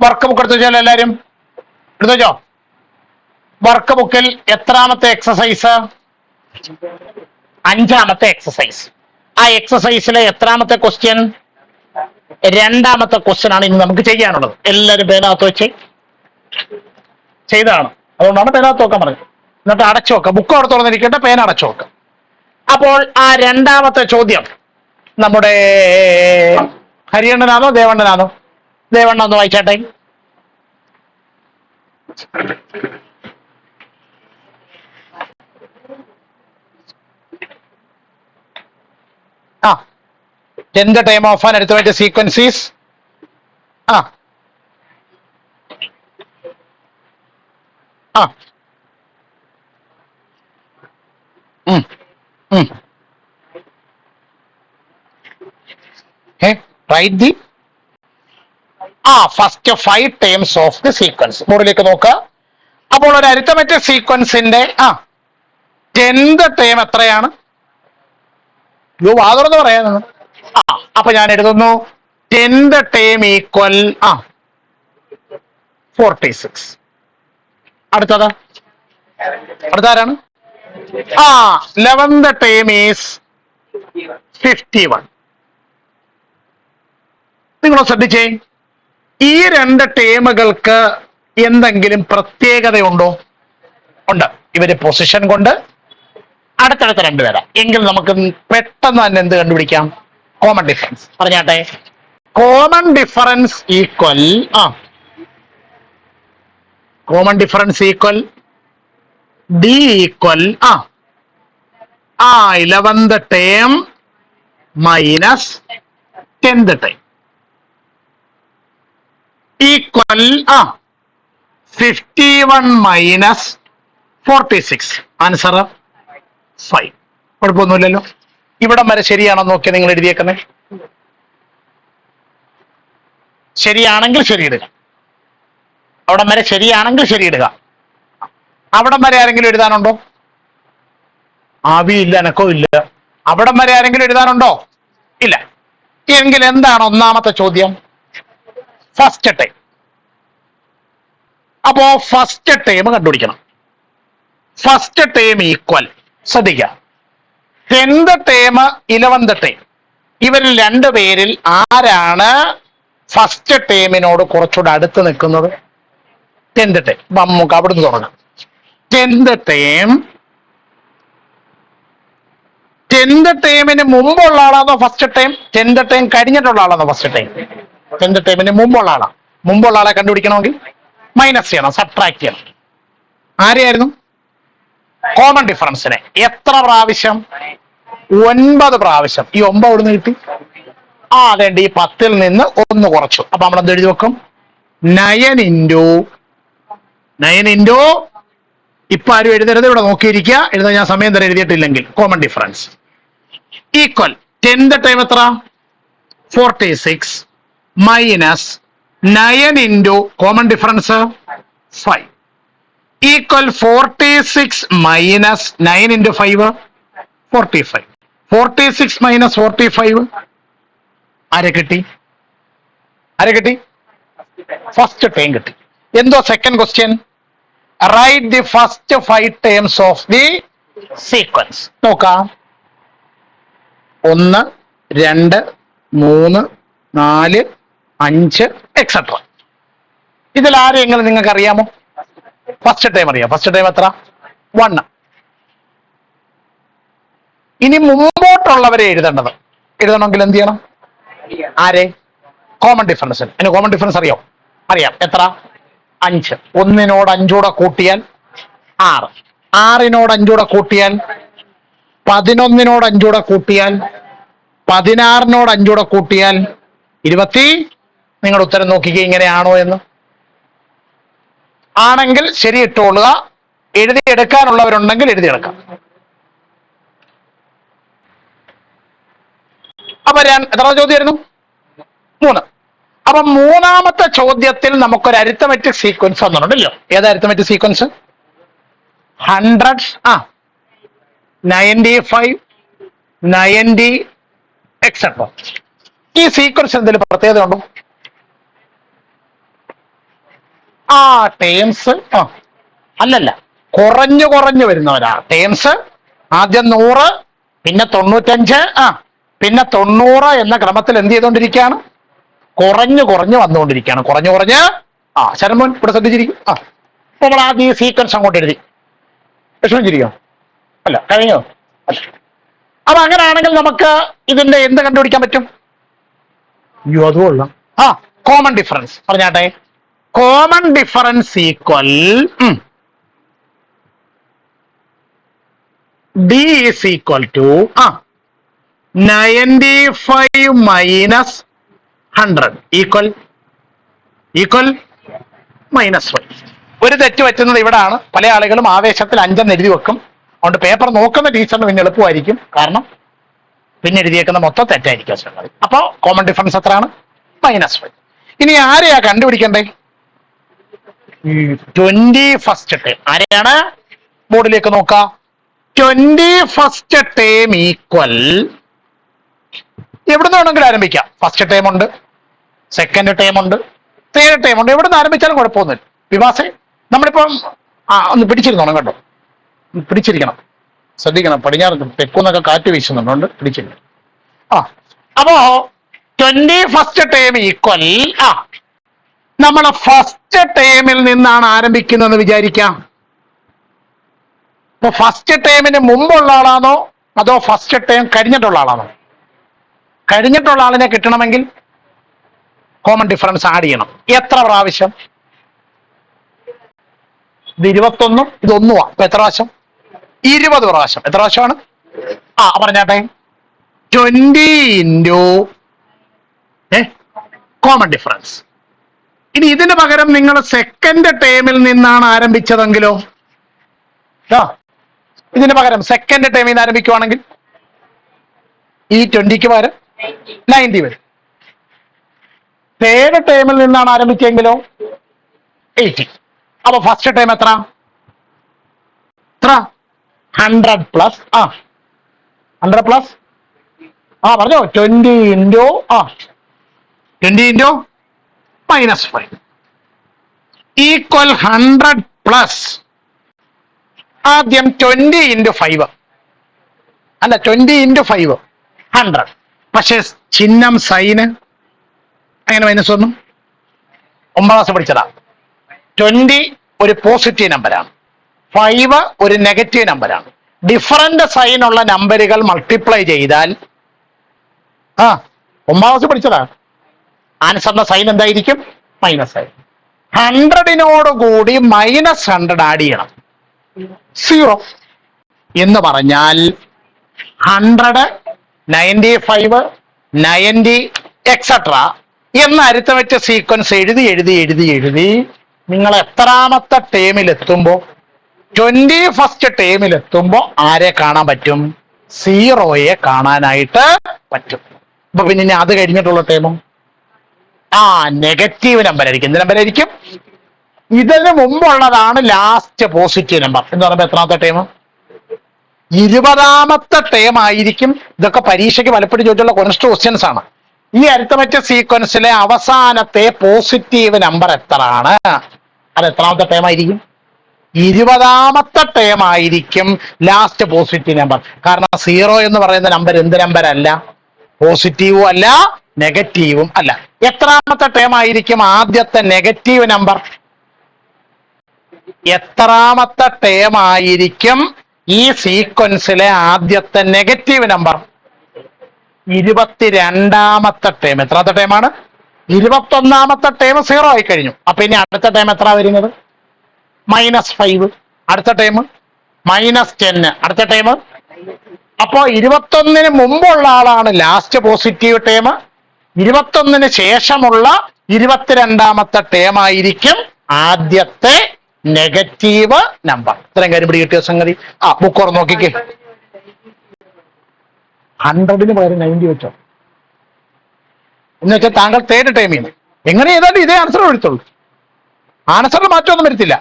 Work book എടുത്തു വെച്ചോ എല്ലാവരും, എടുത്തു വെച്ചോ. വർക്ക് ബുക്കിൽ എത്രാമത്തെ എക്സസൈസ്? 5ാമത്തെ എക്സസൈസ്. ആ എക്സസൈസിലെ എത്രാമത്തെ ക്വസ്റ്റ്യൻ? 2ാമത്തെ ക്വസ്റ്റ്യൻ ആണ് ഇനി നമുക്ക് ചെയ്യാനുള്ളത്. എല്ലാവരും പേനകത്ത് വെച്ച് ചെയ്തതാണ്, അതുകൊണ്ടാണ് പേനകത്ത് നോക്കാൻ പറഞ്ഞത്. എന്നിട്ട് അടച്ചു വെക്കാം, ബുക്ക് അവിടെ തുറന്നിരിക്കട്ടെ, പേന അടച്ചു വെക്കാം. അപ്പോൾ ആ 2ാമത്തെ ചോദ്യം നമ്മുടെ ഹരിയണ്ണനാണോ ദേവണ്ണനാണോ? ദേവണ്ണ ഒന്ന് വായിച്ചാട്ടെ. Then the time of an arithmetic sequence is write the first 5 terms of the sequence. ബോർഡിലേക്ക് നോക്കുക. അപ്പോൾ ഒരു അരിത്തമെറ്റിക് സീക്വൻസിന്റെ 10th ടേം എത്രയാണ്? വാതുറന്ന് പറയാനാണ്. അപ്പൊ ഞാൻ എഴുതുന്നു 10th term equal 46. അടുത്താരാണ്? 11th term is 51. നിങ്ങൾ ശ്രദ്ധിച്ചേ, ഈ 2 ടേമുകൾക്ക് എന്തെങ്കിലും പ്രത്യേകതയുണ്ടോ? ഉണ്ട്. ഇവര് പൊസിഷൻ കൊണ്ട് അടുത്തടുത്ത 2 പേരാ. എങ്കിൽ നമുക്ക് പെട്ടെന്ന് തന്നെ എന്ത് കണ്ടുപിടിക്കാം? Common difference. പറഞ്ഞാട്ടെ, common difference equal d equal 11th term minus 10th term equal 51 minus 46. Answer 5. കുഴപ്പമൊന്നുമില്ലല്ലോ. ഇവിടം വരെ ശരിയാണോ നോക്കിയാൽ നിങ്ങൾ എഴുതിയേക്കുന്നേ? ശരിയാണെങ്കിൽ ശരിയിടുക. അവിടം വരെ ശരിയാണെങ്കിൽ ശരിയിടുക. അവിടം വരെ ആരെങ്കിലും എഴുതാനുണ്ടോ? ആവിയില്ല, എനക്കോ ഇല്ല. അവിടം വരെ ആരെങ്കിലും എഴുതാനുണ്ടോ? ഇല്ല. എങ്കിൽ എന്താണ് 1ാമത്തെ ചോദ്യം? First time. അപ്പോ ഫസ്റ്റ് ടൈം കണ്ടുപിടിക്കണം. ഫസ്റ്റ് ടൈം ഈക്വൽ, ശ്രദ്ധിക്കുക, 10th ടേം 11th ടേം. ഇവരിൽ 2 പേരിൽ ആരാണ് ഫസ്റ്റ് ടേമിനോട് കുറച്ചുകൂടെ അടുത്ത് നിൽക്കുന്നത്? 10th term. നമുക്ക് അവിടുന്ന് തുടങ്ങാം. 10th ടേമിന് മുമ്പുള്ള ആളാണോ ഫസ്റ്റ് ടൈം? 10th ടേം കഴിഞ്ഞിട്ടുള്ള ആളാണോ ഫസ്റ്റ് ടൈം? 10th ടേമിന് മുമ്പുള്ള ആളാണ്. മുമ്പുള്ള ആളെ കണ്ടുപിടിക്കണമെങ്കിൽ മൈനസ് ചെയ്യണം, സബ്ട്രാക്ട് ചെയ്യണം. ആരെയായിരുന്നു? കോമൺ ഡിഫറൻസിനെ. എത്ര പ്രാവശ്യം? 9 പ്രാവശ്യം. ഈ 9 എവിടുന്ന് കിട്ടി? അതേണ്ട, ഈ 10ൽ നിന്ന് 1 കുറച്ചു. അപ്പൊ നമ്മൾ എന്ത് എഴുതി വെക്കും? 9 ഇൻറ്റു ഇപ്പൊ ആരും എഴുതരുത്, ഇവിടെ നോക്കിയിരിക്കുക. എഴുതാൻ ഞാൻ സമയം തരാൻ എഴുതിയിട്ടില്ലെങ്കിൽ. Common difference equal 10th time എത്ര? 46 minus 9 into common difference 5 equal 46 minus 9 into 5 45. 46 minus 45 ആരെ കിട്ടി? ഫസ്റ്റ് ടൈം കിട്ടി. എന്തോ second question, write the first 5 terms of the sequence. നോക്കാം. 1 2 3 4 5 എക്സെട്ര. ഇതിൽ ആരെങ്കിലും നിങ്ങൾക്ക് അറിയാമോ? ഫസ്റ്റ് ടൈം അറിയാം. ഫസ്റ്റ് ടൈം എത്ര? 1. ഇനി മുമ്പോട്ടുള്ളവരെ എഴുതണമെങ്കിൽ എന്ത് ചെയ്യണം? ആരെ? Common difference. ഇനി കോമൺ ഡിഫറൻസ് അറിയാം. എത്ര? 5. 1നോട് 5 കൂടെ കൂട്ടിയാൽ 6. 6നോട് 5 കൂടെ കൂട്ടിയാൽ 11നോട് 5 കൂടെ കൂട്ടിയാൽ 16നോട് 5 കൂടെ കൂട്ടിയാൽ 20. നിങ്ങളുടെ ഉത്തരം നോക്കിക്കേ, ഇങ്ങനെയാണോ എന്ന്. ആണെങ്കിൽ ശരി ഇട്ടുകൊള്ളുക. എഴുതിയെടുക്കാനുള്ളവരുണ്ടെങ്കിൽ എഴുതിയെടുക്കാം. അപ്പൊ എത്ര ചോദ്യമായിരുന്നു? 3. അപ്പൊ 3ാമത്തെ ചോദ്യത്തിൽ നമുക്കൊരു അരിത്തമെറ്റിക് സീക്വൻസ് വന്നിട്ടുണ്ടല്ലോ. ഏതാ അരിത്തമെറ്റിക് സീക്വൻസ്? 100 95 90 എക്സെട്ര. ഈ സീക്വൻസ് എന്തെങ്കിലും പ്രത്യേകത ഉണ്ടോ? ആ ടേംസ് അല്ലല്ല, കുറഞ്ഞു കുറഞ്ഞു വരുന്നവരാ ടേംസ്. ആദ്യം 100, പിന്നെ 95, പിന്നെ 90 എന്ന ക്രമത്തിൽ എന്ത് ചെയ്തുകൊണ്ടിരിക്കുകയാണ്? കുറഞ്ഞു കുറഞ്ഞു വന്നുകൊണ്ടിരിക്കുകയാണ്. കുറഞ്ഞു കുറഞ്ഞ് ശരമോൻ ഇവിടെ ശ്രദ്ധിച്ചിരിക്കും. നമ്മൾ ആദ്യം ഈ സീക്വൻസ് അങ്ങോട്ട് എഴുതി. വിഷമിച്ചിരിക്കോ? അല്ല, കഴിഞ്ഞോ? അല്ല. അപ്പൊ അങ്ങനെയാണെങ്കിൽ നമുക്ക് ഇതിന്റെ എന്ത് കണ്ടുപിടിക്കാൻ പറ്റും? അയ്യോ, അതുകൊള്ള കോമൺ ഡിഫറൻസ് പറഞ്ഞാട്ടെ. Common difference equal d is equal to 95 minus 100 equal -5. ഒരു തെറ്റ് പറ്റുന്നത് ഇവിടാണ്. പല ആളുകളും ആവേശത്തിൽ 5 എഴുതി വെക്കും. അതുകൊണ്ട് പേപ്പർ നോക്കുന്ന ടീച്ചറിന് പിന്നെ എളുപ്പമായിരിക്കും. കാരണം പിന്നെ എഴുതിയേക്കുന്ന മൊത്തം തെറ്റായിരിക്കും സംഗതി. അപ്പോ കോമൺ ഡിഫറൻസ് എത്രയാണ്? -5. ഇനി ആരെയാ കണ്ടുപിടിക്കണ്ടേ? 21st term. ആരെയാണ്? ബോർഡിലേക്ക് നോക്കാം. 21st ടേം ഈക്വൽ, എവിടുന്ന് വേണമെങ്കിലും ആരംഭിക്കാം. ഫസ്റ്റ് ടേം ഉണ്ട്, സെക്കൻഡ് ടേം ഉണ്ട്, തേർഡ് ടേം ഉണ്ട്. എവിടുന്ന് ആരംഭിച്ചാലും കുഴപ്പമൊന്നുമില്ല. വിവാസേ, നമ്മളിപ്പം ഒന്ന് പിടിച്ചിരുന്നോണം കേട്ടോ. പിടിച്ചിരിക്കണം, ശ്രദ്ധിക്കണം. പടിഞ്ഞാറ് തെക്കുന്നൊക്കെ കാറ്റ് വീശുന്നുണ്ട്, പിടിച്ചിരിക്കണം. അപ്പോ 21st ടേം ഈക്വൽ നമ്മൾ ഫസ്റ്റ് ടേമിൽ നിന്നാണ് ആരംഭിക്കുന്നതെന്ന് വിചാരിക്കാം. അപ്പൊ ഫസ്റ്റ് ടേമിന് മുമ്പുള്ള ആളാണോ അതോ ഫസ്റ്റ് ടേം കഴിഞ്ഞിട്ടുള്ള ആളാണോ? കഴിഞ്ഞിട്ടുള്ള ആളിനെ കിട്ടണമെങ്കിൽ കോമൺ ഡിഫറൻസ് ആഡ് ചെയ്യണം. എത്ര പ്രാവശ്യം? ഇത് 21, ഇത് 1. അപ്പൊ എത്ര പ്രാവശ്യം? 20 പ്രാവശ്യം. എത്ര പ്രാവശ്യമാണ്? പറഞ്ഞാട്ടെ. 20 ഇൻറ്റു കോമൺ ഡിഫറൻസ്. ഇനി ഇതിന് പകരം നിങ്ങൾ സെക്കൻഡ് ടേമിൽ നിന്നാണ് ആരംഭിച്ചതെങ്കിലോ? ഇതിന് പകരം സെക്കൻഡ് ടേമിൽ നിന്ന് ആരംഭിക്കുവാണെങ്കിൽ ഈ 20ക്ക് പകരം 90 വരും. തേർഡ് ടേമിൽ നിന്നാണ് ആരംഭിച്ചെങ്കിലോ 80. അപ്പൊ ഫസ്റ്റ് ടൈം എത്ര? 100 പ്ലസ് 100 പ്ലസ് പറഞ്ഞോ. 20 ഇൻറ്റു -5 ഈക്വൽ 100 പ്ലസ് ആദ്യം 20 ഇൻറ്റു 5 അല്ല 20 ഇൻറ്റു 5 100. പക്ഷെ ചിഹ്നം സൈന് അങ്ങനെ -1. 9ാം ക്ലാസ് പഠിച്ചതാ. 20 ഒരു പോസിറ്റീവ് നമ്പറാണ്, 5 ഒരു നെഗറ്റീവ് നമ്പറാണ്. ഡിഫറന്റ് സൈൻ ഉള്ള നമ്പറുകൾ മൾട്ടിപ്ലൈ ചെയ്താൽ 9ാം ക്ലാസ് പഠിച്ചതാ. ആൻസറിന്റെ സൈൻ എന്തായിരിക്കും? -ആയി. 100നോട് കൂടി -100 ആഡ് ചെയ്യണം. 0 എന്ന് പറഞ്ഞാൽ 100, 95, 90 എക്സെട്ര എന്ന അരിത്തമെറ്റിക് സീക്വൻസ് എഴുതി എഴുതി എഴുതി എഴുതി നിങ്ങൾ എത്രാമത്തെ ടേമിലെത്തുമ്പോ 21st ടേമിലെത്തുമ്പോ ആരെ കാണാൻ പറ്റും? 0യെ കാണാനായിട്ട് പറ്റും. അപ്പൊ പിന്നെ അത് കഴിഞ്ഞിട്ടുള്ള ടേമോ നെഗറ്റീവ് നമ്പർ ആയിരിക്കും. എന്ത് നമ്പർ ആയിരിക്കും? ഇതിന് മുമ്പുള്ളതാണ് ലാസ്റ്റ് പോസിറ്റീവ് നമ്പർ എന്ന് പറയുമ്പോൾ എത്രാമത്തെ ടേം? 20ാമത്തെ ടേം ആയിരിക്കും. ഇതൊക്കെ പരീക്ഷയ്ക്ക് പലപ്പോഴും ചോദിച്ചുള്ള ക്വസ്റ്റ്യൻസ് ആണ്. ഈ അരിത്തമെറ്റിക് സീക്വൻസിലെ അവസാനത്തെ പോസിറ്റീവ് നമ്പർ എത്രയാണ്? അത് എത്രാമത്തെ ടേം ആയിരിക്കും? 20ാമത്തെ ടേം ആയിരിക്കും ലാസ്റ്റ് പോസിറ്റീവ് നമ്പർ. കാരണം 0 എന്ന് പറയുന്ന നമ്പർ എന്ത് നമ്പർ അല്ല? പോസിറ്റീവും അല്ല, നെഗറ്റീവും അല്ല. എത്രാമത്തെ ടേം ആയിരിക്കും ആദ്യത്തെ നെഗറ്റീവ് നമ്പർ? എത്രാമത്തെ ടേം ആയിരിക്കും ഈ സീക്വൻസിലെ ആദ്യത്തെ നെഗറ്റീവ് നമ്പർ? 22ാമത്തെ ടേം. എത്രാമത്തെ ടേമാണ്? 21ാമത്തെ ടേം 0 ആയി കഴിഞ്ഞു. അപ്പൊ ഇനി അടുത്ത ടേം എത്ര വരുന്നത്? -5. അടുത്ത ടേം -10. അടുത്ത ടേം അപ്പോ 21ന് മുമ്പുള്ള ആളാണ് ലാസ്റ്റ് പോസിറ്റീവ് ടേം. 21ന് ശേഷമുള്ള 22ാമത്തെ ടേം ആയിരിക്കും ആദ്യത്തെ നെഗറ്റീവ് നമ്പർ. ഇത്രയും കാര്യം പിടി കിട്ടിയ സംഗതി. ബുക്ക് ഓർ നോക്കിക്കേ. 100ന് പകരം 90 വെച്ചോ എന്ന് വെച്ചാൽ താങ്കൾ തേർഡ് ടൈമിൽ എങ്ങനെ ചെയ്താലും ഇതേ ആൻസർ എടുത്തുള്ളൂ. ആൻസറിൽ മാറ്റമൊന്നും വരുത്തില്ല.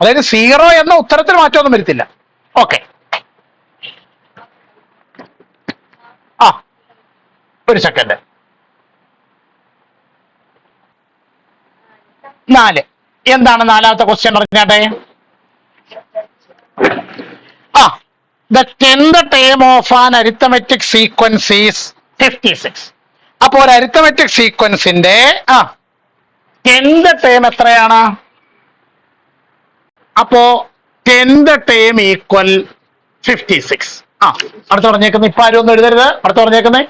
അതായത് 0 എന്ന ഉത്തരത്തിൽ മാറ്റമൊന്നും വരുത്തില്ല. ഓക്കെ, ഒരു സെക്കൻഡ്. 4 എന്താണ് നാലാമത്തെ ക്വസ്റ്റ്യൻ പറഞ്ഞാട്ടെ? ആ the 10th term of an arithmetic sequence is 56. അപ്പൊ ഒരു അരിത്തമെറ്റിക് സീക്വൻസിന്റെ 10th ടേം എത്രയാണ്? അപ്പോ 10th ടേം ഈക്വൽ 56. അടുത്ത് പറഞ്ഞേക്കുന്നത് ഇപ്പൊ ആരും ഒന്നും എഴുതരുത്. അടുത്ത് പറഞ്ഞേക്കുന്നേ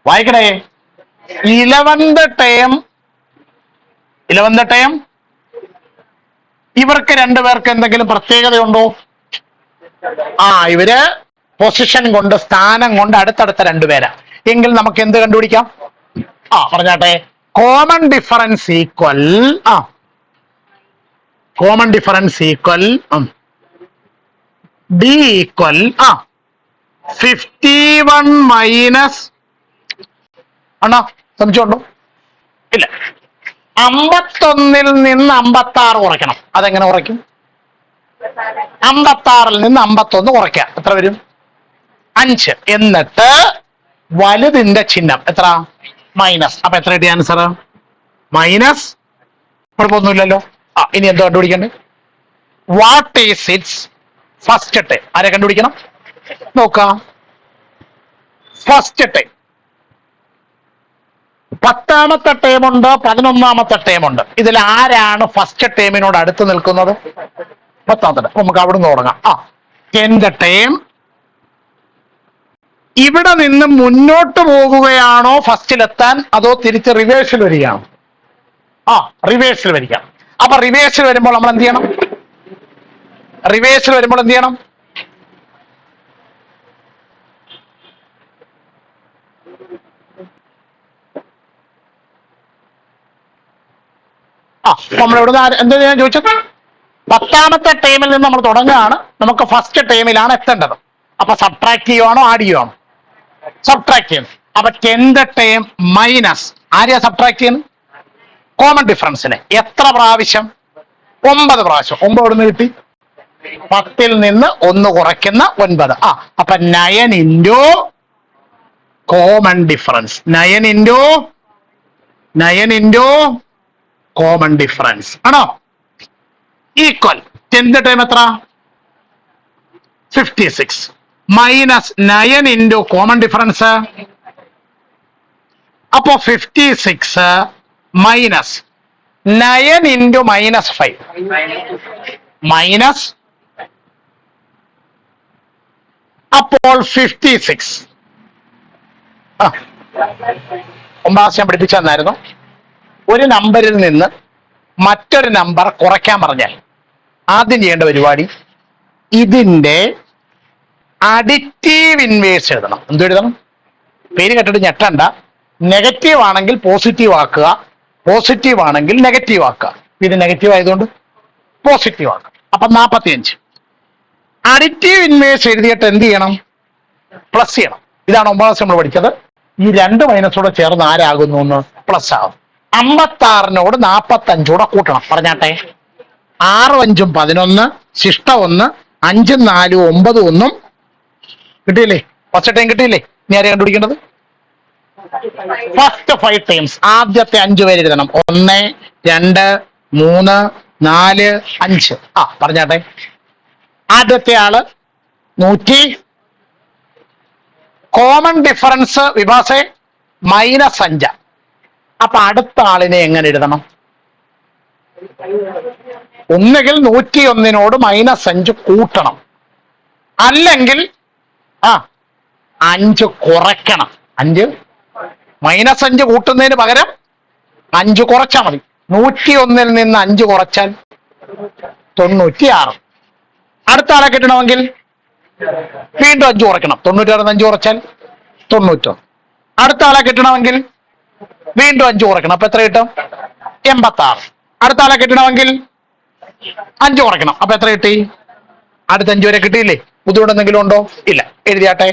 വായിക്കണേ. 11th ടേം ഇവർക്ക് രണ്ടുപേർക്ക് എന്തെങ്കിലും പ്രത്യേകതയുണ്ടോ? ഇവര് പൊസിഷൻ കൊണ്ട്, സ്ഥാനം കൊണ്ട് അടുത്തടുത്ത രണ്ടുപേരാ. എങ്കിൽ നമുക്ക് എന്ത് കണ്ടുപിടിക്കാം? പറഞ്ഞാട്ടെ. Common difference equal d equal 51 minus സംശയമുണ്ടോ? ഇല്ല. 51-ൽ നിന്ന് 56 കുറയ്ക്കണം. അതെങ്ങനെ കുറയ്ക്കും? 56-ൽ നിന്ന് 51 കുറയ്ക്കാം. എത്ര വരും? 5. എന്നിട്ട് വലുതിന്റെ ചിഹ്നം എത്ര? മൈനസ്. അപ്പൊ എത്ര കിട്ടിയ ആൻസർ? മൈനസ്. കുഴപ്പമൊന്നുമില്ലല്ലോ. ഇനി എന്തോ കണ്ടുപിടിക്കണ്ടേ? What is its first term? ആരെ കണ്ടുപിടിക്കണം? നോക്കാം. ഫസ്റ്റ് ടേം 10ാമത്തെ ടേമുണ്ട്, 11ാമത്തെ ടേമുണ്ട്. ഇതിൽ ആരാണ് ഫസ്റ്റ് ടേമിനോട് അടുത്ത് നിൽക്കുന്നത്? 10ാമത്തെ ടേം. നമുക്ക് അവിടെ നിന്ന് തുടങ്ങാം. 10th ടേം ഇവിടെ നിന്ന് മുന്നോട്ട് പോകുകയാണോ ഫസ്റ്റിലെത്താൻ, അതോ തിരിച്ച് റിവേഴ്സിൽ വരികയാണോ? റിവേഴ്സിൽ വരിക. അപ്പൊ റിവേഴ്സിൽ വരുമ്പോൾ നമ്മൾ എന്ത് ചെയ്യണം? നമ്മളിവിടെ എന്താ ഞാൻ ചോദിച്ചത്? 10ാമത്തെ ടേമിൽ നിന്ന് നമ്മൾ തുടങ്ങുകയാണ്. നമുക്ക് ഫസ്റ്റ് ടേമിലാണ് എത്തേണ്ടത്. അപ്പൊ സബ്ട്രാക്ട് ചെയ്യുവാണോ ആഡ് ചെയ്യുവാണോ? സബ്ട്രാക്ട് ചെയ്യുന്നു. അപ്പൊ 10th ടേം മൈനസ് ആരെയാ സബ്ട്രാക്ട് ചെയ്യുന്നത്? കോമൺ ഡിഫറൻസിനെ. എത്ര പ്രാവശ്യം? 9 പ്രാവശ്യം. 9 എവിടെ നിന്ന് കിട്ടി? 10-ൽ നിന്ന് 1 കുറയ്ക്കുന്ന 9. അപ്പൊ 9 into common difference. 9 into common difference ആണോ? ഈക്വൽ 10th ടേം എത്ര? 56 മൈനസ് 9 ഇൻറ്റു കോമൺ ഡിഫറൻസ്. അപ്പോ 56 മൈനസ് 9 ഇൻറ്റു -5 മൈനസ്. അപ്പോൾ 56 ഞാൻ പഠിപ്പിച്ചു തന്നായിരുന്നു. ഒരു നമ്പറിൽ നിന്ന് മറ്റൊരു നമ്പർ കുറയ്ക്കാൻ പറഞ്ഞാൽ ആദ്യം ചെയ്യേണ്ട പരിപാടി ഇതിന്റെ അഡിറ്റീവ് ഇൻവേഴ്സ് എഴുതണം. എന്ത് എഴുതണം? പേര് കേട്ടിട്ട് ഞെട്ടണ്ട. നെഗറ്റീവ് ആണെങ്കിൽ പോസിറ്റീവ് ആക്കുക, പോസിറ്റീവ് ആണെങ്കിൽ നെഗറ്റീവ് ആക്കുക. ഇത് നെഗറ്റീവ് ആയതുകൊണ്ട് പോസിറ്റീവ് ആക്കുക. അപ്പൊ 45. അഡിറ്റീവ് ഇൻവേഴ്സ് എഴുതിയിട്ട് എന്ത് ചെയ്യണം? പ്ലസ് ചെയ്യണം. ഇതാണ് 9ാം ക്ലാസ് നമ്മൾ പഠിച്ചത്. ഈ 2 മൈനസോടെ ചേർന്ന് ആരാകുന്നു? എന്ന് പ്ലസ് ആകും. 56-നോട് 45 കൂട്ടണം. പറഞ്ഞാട്ടെ. 6 5 11, ശിഷ്ട 1, 5 4 9 1 കിട്ടിയില്ലേ? ഫസ്റ്റ് ടൈം കിട്ടിയില്ലേ? ഇനി ആരെയാണ് കണ്ടുപിടിക്കേണ്ടത്? First 5 times. ആദ്യത്തെ 5 പേര് എഴുതണം. 1 2 3 4 5. പറഞ്ഞാട്ടെ. ആദ്യത്തെ ആള് 100. കോമൺ ഡിഫറൻസ് വിഭാസെ -5. അപ്പൊ അടുത്ത ആളിനെ എങ്ങനെ എഴുതണം? ഒന്നുകിൽ 101-നോട് -5 കൂട്ടണം, അല്ലെങ്കിൽ 5 കുറയ്ക്കണം. 5 -5 കൂട്ടുന്നതിന് പകരം 5 കുറച്ചാൽ മതി. 101-ൽ നിന്ന് 5 കുറച്ചാൽ 96. അടുത്ത ആളെ കിട്ടണമെങ്കിൽ വീണ്ടും 5 കുറയ്ക്കണം. 96 5 കുറച്ചാൽ 91. അടുത്ത ആളെ കിട്ടണമെങ്കിൽ വീണ്ടും 5 കുറയ്ക്കണം. അപ്പൊ എത്ര കിട്ടും? 86. അടുത്ത ആളെ കിട്ടണമെങ്കിൽ 5 കുറയ്ക്കണം. അപ്പൊ എത്ര കിട്ടി? അടുത്ത 5 വരെ കിട്ടിയില്ലേ? ബുദ്ധിമുട്ട് എന്തെങ്കിലും ഉണ്ടോ? ഇല്ല. എഴുതിയാട്ടെ.